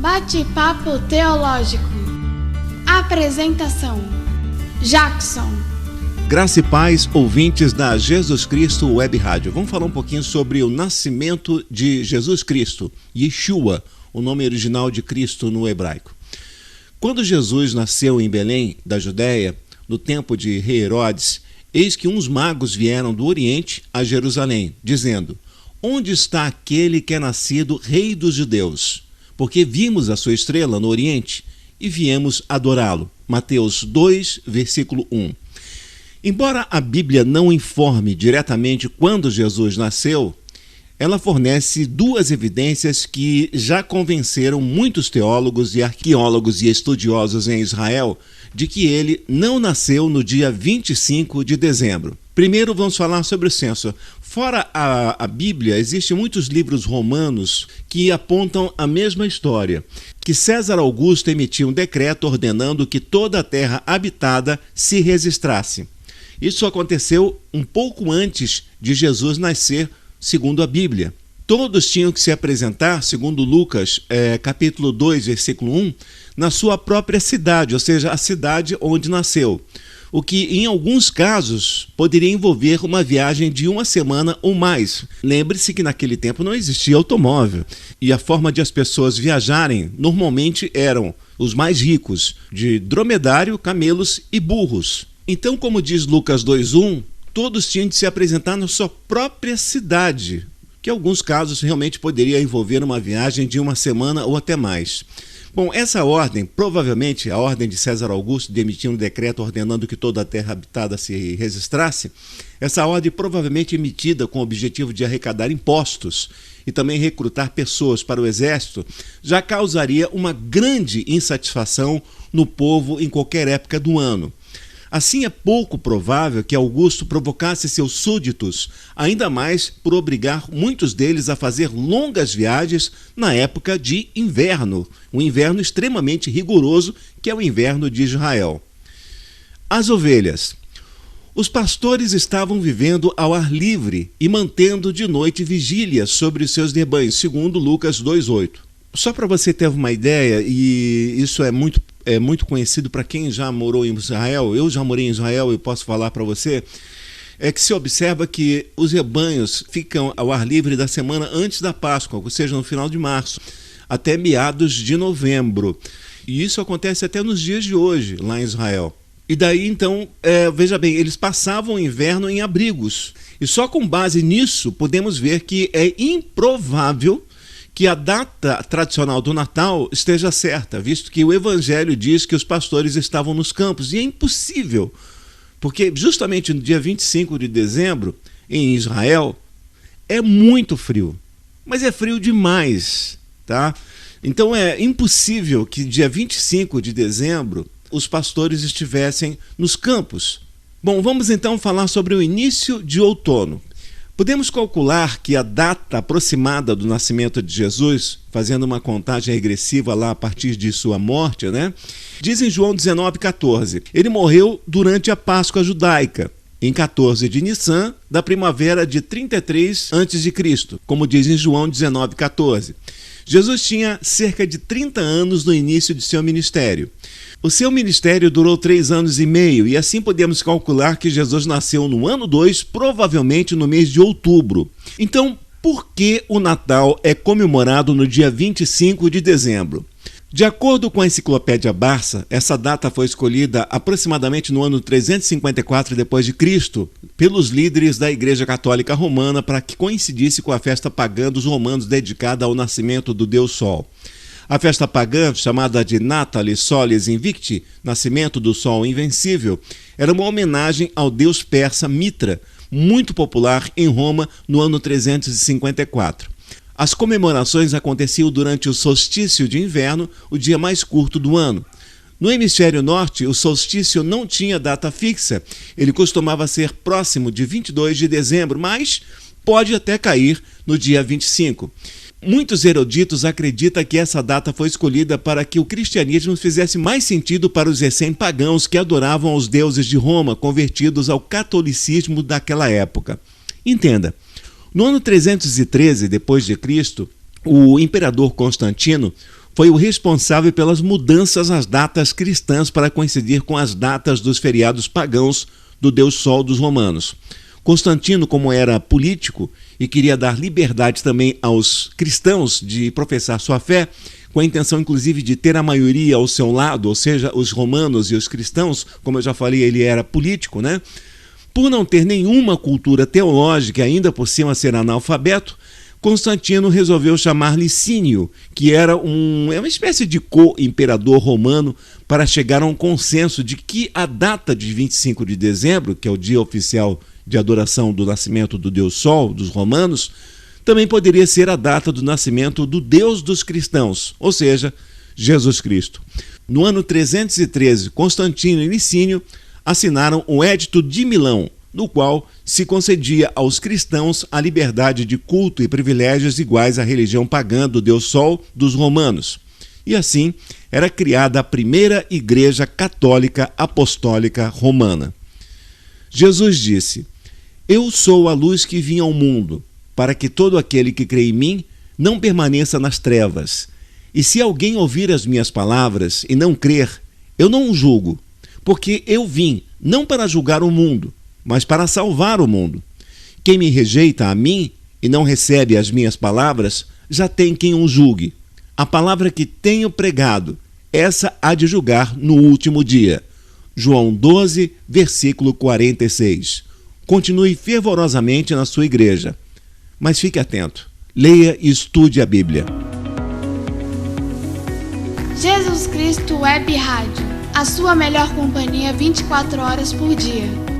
Bate-papo teológico. Apresentação: Jackson. Graça e paz, ouvintes da Jesus Cristo Web Rádio. Vamos falar um pouquinho sobre o nascimento de Jesus Cristo, Yeshua, o nome original de Cristo no hebraico. Quando Jesus nasceu em Belém, da Judéia, no tempo de rei Herodes, eis que uns magos vieram do Oriente a Jerusalém, dizendo: onde está aquele que é nascido rei dos judeus? Porque vimos a sua estrela no Oriente e viemos adorá-lo. Mateus 2, versículo 1. Embora a Bíblia não informe diretamente quando Jesus nasceu, ela fornece duas evidências que já convenceram muitos teólogos e arqueólogos e estudiosos em Israel de que ele não nasceu no dia 25 de dezembro. Primeiro vamos falar sobre o censo. Fora a Bíblia, existem muitos livros romanos que apontam a mesma história, que César Augusto emitiu um decreto ordenando que toda a terra habitada se registrasse. Isso aconteceu um pouco antes de Jesus nascer, segundo a Bíblia. Todos tinham que se apresentar, segundo Lucas, capítulo 2, versículo 1, na sua própria cidade, ou seja, a cidade onde nasceu. O que, em alguns casos, poderia envolver uma viagem de uma semana ou mais. Lembre-se que naquele tempo não existia automóvel, e a forma de as pessoas viajarem normalmente eram os mais ricos, de dromedário, camelos e burros. Então, como diz Lucas 2:1, todos tinham de se apresentar na sua própria cidade, que em alguns casos realmente poderia envolver uma viagem de uma semana ou até mais. Bom, essa ordem, provavelmente a ordem de César Augusto de emitir um decreto ordenando que toda a terra habitada se registrasse, essa ordem provavelmente emitida com o objetivo de arrecadar impostos e também recrutar pessoas para o exército, já causaria uma grande insatisfação no povo em qualquer época do ano. Assim, é pouco provável que Augusto provocasse seus súditos, ainda mais por obrigar muitos deles a fazer longas viagens na época de inverno, um inverno extremamente rigoroso, que é o inverno de Israel. As ovelhas. Os pastores estavam vivendo ao ar livre e mantendo de noite vigília sobre os seus rebanhos, segundo Lucas 2:8. Só para você ter uma ideia, e isso é muito conhecido para quem já morou em Israel, eu já morei em Israel e posso falar para você, é que se observa que os rebanhos ficam ao ar livre da semana antes da Páscoa, ou seja, no final de março, até meados de novembro. E isso acontece até nos dias de hoje, lá em Israel. E daí, então, veja bem, eles passavam o inverno em abrigos. E só com base nisso podemos ver que é improvável que a data tradicional do Natal esteja certa, visto que o Evangelho diz que os pastores estavam nos campos, e é impossível, porque justamente no dia 25 de dezembro, em Israel, é muito frio, mas é frio demais, tá? Então é impossível que dia 25 de dezembro os pastores estivessem nos campos. Bom, vamos então falar sobre o início de outono. Podemos calcular que a data aproximada do nascimento de Jesus, fazendo uma contagem regressiva lá a partir de sua morte, diz em João 19,14, ele morreu durante a Páscoa judaica, em 14 de Nissan, da primavera de 33 a.C., como diz em João 19,14. Jesus tinha cerca de 30 anos no início de seu ministério. O seu ministério durou 3 anos e meio, e assim podemos calcular que Jesus nasceu no ano 2, provavelmente no mês de outubro. Então, por que o Natal é comemorado no dia 25 de dezembro? De acordo com a enciclopédia Barça, essa data foi escolhida aproximadamente no ano 354 d.C., pelos líderes da Igreja Católica Romana para que coincidisse com a festa pagã dos romanos dedicada ao nascimento do Deus Sol. A festa pagã, chamada de Natalis Solis Invicti, nascimento do Sol Invencível, era uma homenagem ao deus persa Mitra, muito popular em Roma no ano 354. As comemorações aconteciam durante o solstício de inverno, o dia mais curto do ano. No hemisfério norte, o solstício não tinha data fixa. Ele costumava ser próximo de 22 de dezembro, mas pode até cair no dia 25. Muitos eruditos acreditam que essa data foi escolhida para que o cristianismo fizesse mais sentido para os recém-pagãos que adoravam os deuses de Roma, convertidos ao catolicismo daquela época. Entenda, no ano 313 d.C., o imperador Constantino foi o responsável pelas mudanças nas datas cristãs para coincidir com as datas dos feriados pagãos do Deus Sol dos romanos. Constantino, como era político e queria dar liberdade também aos cristãos de professar sua fé, com a intenção inclusive de ter a maioria ao seu lado, ou seja, os romanos e os cristãos, como eu já falei, ele era político, né? Por não ter nenhuma cultura teológica e ainda por cima ser analfabeto, Constantino resolveu chamar Licínio, que era uma espécie de co-imperador romano, para chegar a um consenso de que a data de 25 de dezembro, que é o dia oficial de adoração do nascimento do Deus Sol, dos romanos, também poderia ser a data do nascimento do Deus dos cristãos, ou seja, Jesus Cristo. No ano 313, Constantino e Licínio assinaram o Edito de Milão, no qual se concedia aos cristãos a liberdade de culto e privilégios iguais à religião pagã do Deus Sol dos romanos. E assim era criada a primeira Igreja Católica Apostólica Romana. Jesus disse: Eu sou a luz que vim ao mundo, para que todo aquele que crê em mim não permaneça nas trevas. E se alguém ouvir as minhas palavras e não crer, eu não o julgo, porque eu vim não para julgar o mundo, mas para salvar o mundo. Quem me rejeita a mim e não recebe as minhas palavras, já tem quem o julgue. A palavra que tenho pregado, essa há de julgar no último dia. João 12, versículo 46. Continue fervorosamente na sua igreja. Mas fique atento, leia e estude a Bíblia. Jesus Cristo Web Rádio, a sua melhor companhia 24 horas por dia.